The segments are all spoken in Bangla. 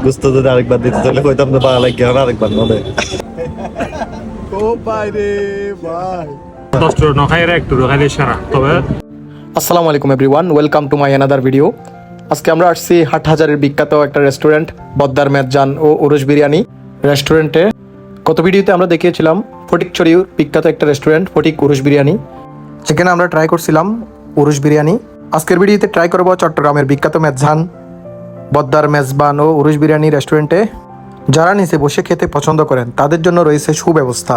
গুস্ত যদি আরেকবার দিতে তাহলে কইতাম তো বাংলা কেন আরেকবার মনে ও ভাই রে ভাই দশটা নখাই একটু খাইলে সারা তবে আসসালামু আলাইকুম everyone, welcome to my another video. আজকে আমরা আসছি হাটহাজারের বিখ্যাত একটা রেস্টুরেন্ট বদ্দার মেজবান ও উরুস বিরিয়ানি রেস্টুরেন্টে। গত ভিডিওতে আমরা দেখিয়েছিলাম ফটিকছড়ির বিখ্যাত একটা রেস্টুরেন্ট ফটিক উরুস বিরিয়ানি, সেখানে আমরা ট্রাই করছিলাম উরুস বিরিয়ানি। আজকের ভিডিওতে ট্রাই করবো চট্টগ্রামের বিখ্যাত মেজবান বদ্দার মেজবান ও উরুস বিরিয়ানি রেস্টুরেন্টে। যারা নিচে বসে খেতে পছন্দ করেন তাদের জন্য রয়েছে সুব্যবস্থা।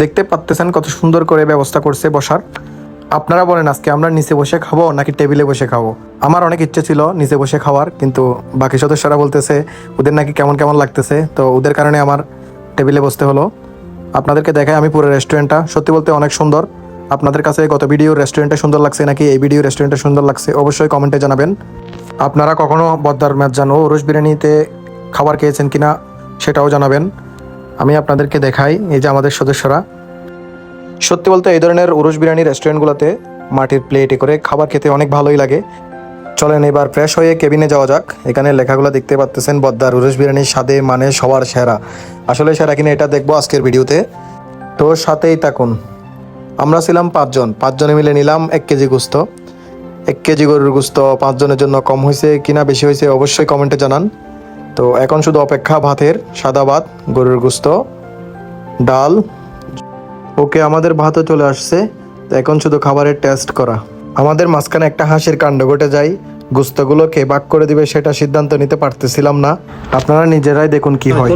দেখতে পাচ্তেছেন কত সুন্দর করে ব্যবস্থা করছে বসার। আপনারা বলেন আজকে আমরা নিচে বসে খাবো নাকি টেবিলে বসে খাবো? আমার অনেক ইচ্ছে ছিল নিচে বসে খাওয়ার, কিন্তু বাকি সদস্যরা বলতেছে ওদের নাকি কেমন কেমন লাগতেছে, তো ওদের কারণে আমার টেবিলে বসতে হলো। আপনাদেরকে দেখাই আমি পুরো রেস্টুরেন্টটা, সত্যি বলতে অনেক সুন্দর। আপনাদের কাছে গত ভিডিও রেস্টুরেন্টটা সুন্দর লাগছে নাকি এই ভিডিও রেস্টুরেন্টটা সুন্দর লাগছে অবশ্যই কমেন্টে জানাবেন। আপনারা কখনো বদ্দার মেজবান ও উরুস বিরিয়ানিতে খাবার খেয়েছেন কিনা সেটাও জানাবেন। আমি আপনাদেরকে দেখাই, এই যে আমাদের সদস্যরা। সত্যি বলতে এই ধরনের উরুস বিরিয়ানি রেস্টুরেন্টগুলোতে মাটির প্লেটে করে খাবার খেতে অনেক ভালোই লাগে। চলেন এবার ফ্রেশ হয়ে কেবিনে যাওয়া যাক। এখানে লেখাগুলো দেখতে পাচ্তেছেন বদ্দার উরুস বিরিয়ানির স্বাদে মানে সবার সেরা। আসলে সেরা কিনা এটা দেখবো আজকের ভিডিওতে, তো সাথেই থাকুন। আমরা ছিলাম পাঁচজনে মিলে নিলাম 1 কেজি গোস্ত। 1 কেজি গরুর গোস্ত 5 জনের জন্য কম হয়েছে কিনা বেশি হয়েছে অবশ্যই কমেন্টে জানান। তো এখন শুধু অপেক্ষা ভাতের, সাদা ভাত, গরুর গোস্ত, ডাল। ওকে, আমাদের ভাতও চলে আসছে, তো এখন শুধু খাবারের টেস্ট করা। আমাদের মাঝখানে একটা হাসির কাণ্ড ঘটে যায়, গোস্তগুলোকে ভাগ করে দিবে সেটা সিদ্ধান্ত নিতে পারতেছিলাম না। আপনারা নিজেরাই দেখুন কি হয়।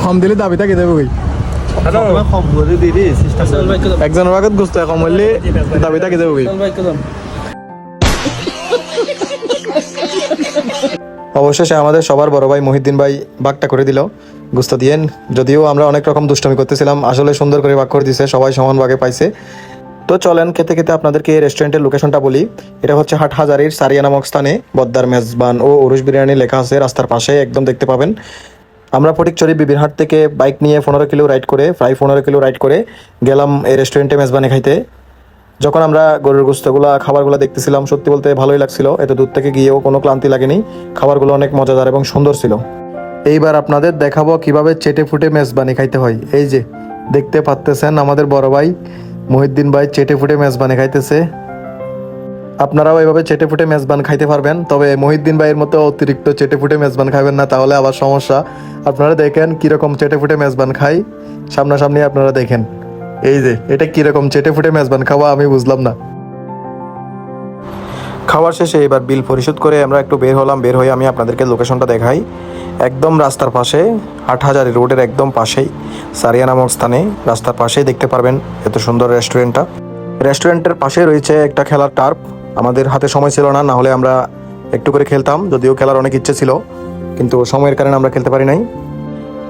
হম দিলে দাবি থাকে দেবো একজনের আগত গুস্ত কম হইলে দাবি থাকে দেবো। অবশেষে আমাদের সবার বড় ভাই মহিউদ্দিন ভাই ভাগটা করে দিল গুস্ত দিয়েন। যদিও আমরা অনেক রকম দুষ্টমি করতেছিলাম, আসলে সুন্দর করে ভাগ করে দিছে, সবাই সমান ভাগে পাইছে। তো চলেন খেতে খেতে আপনাদেরকে এই রেস্টুরেন্টের লোকেশনটা বলি। এটা হচ্ছে হাটহাজারির সারিয়া নামক স্থানে বদ্দার মেজবান ও উরুস বিরিয়ানি লেখা আছে, রাস্তার পাশে একদম দেখতে পাবেন। আমরা ফটিকছড়ি বিবিরহাট থেকে বাইক নিয়ে 15 কিলো রাইড করে, প্রায় 15 কিলো রাইড করে গেলাম এই রেস্টুরেন্টে মেজবানি খাইতে। যখন আমরা গরুর গোস্তগুলো খাবারগুলো দেখতেছিলাম সত্যি বলতে ভালোই লাগছিল, এত দূর থেকে গিয়েও কোনো ক্লান্তি লাগেনি। খাবারগুলো অনেক মজাদার এবং সুন্দর ছিল। এইবার আপনাদের দেখাবো কিভাবে চেটে ফুটে মেজবানি খাইতে হয়। এই যে দেখতে পাচ্তেছেন আমাদের বড় ভাই মহিউদ্দিন ভাই চেটে ফুটে মেজবানি খাইতেছে। আপনারাও এভাবে চেটে ফুটে মেজবান খাইতে পারবেন, তবে মহিউদ্দিন ভাইয়ের মতো অতিরিক্ত চেটে ফুটে মেজবান খাবেন না, তাহলে আবার সমস্যা। আপনারা দেখেন কিরকম চেটে ফুটে মেজবান খাই, সামনাসামনি আপনারা দেখেন। এই যে এটা কিরকম চেটে ফুটে মেজবান খাওয়া আমি বুঝলাম না। খাওয়ার শেষে এবার বিল পরিশোধ করে আমরা একটু বের হলাম। বের হয়ে আমি আপনাদেরকে লোকেশনটা দেখাই। একদম রাস্তার পাশে, হাটহাজারি রোডের একদম পাশেই সারিয়া নামক স্থানে, রাস্তার পাশেই দেখতে পারবেন এত সুন্দর রেস্টুরেন্টটা। রেস্টুরেন্টের পাশে রয়েছে একটা খেলার টার্ফ। আমাদের হাতে সময় ছিল না, হলে আমরা একটু করে খেলতাম, যদিও খেলার অনেক ইচ্ছে ছিল, কিন্তু সময়ের কারণে আমরা খেলতে পারি নাই।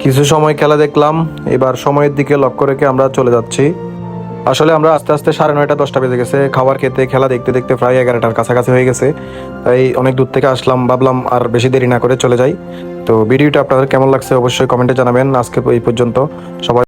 কিছু সময় খেলা দেখলাম, এবার সময়ের দিকে লক্ষ্য রেখে আমরা চলে যাচ্ছি। আসলে আমরা আস্তে আস্তে 9:30 10টা বেজে গেছে। খাবার খেতে খেলা দেখতে দেখতে প্রায় 11টার কাছাকাছি হয়ে গেছে, তাই অনেক দূর থেকে আসলাম, ভাবলাম আর বেশি দেরি না করে চলে যাই। তো ভিডিওটা আপনাদের কেমন লাগছে অবশ্যই কমেন্টে জানাবেন। আজকে এই পর্যন্ত, সবাই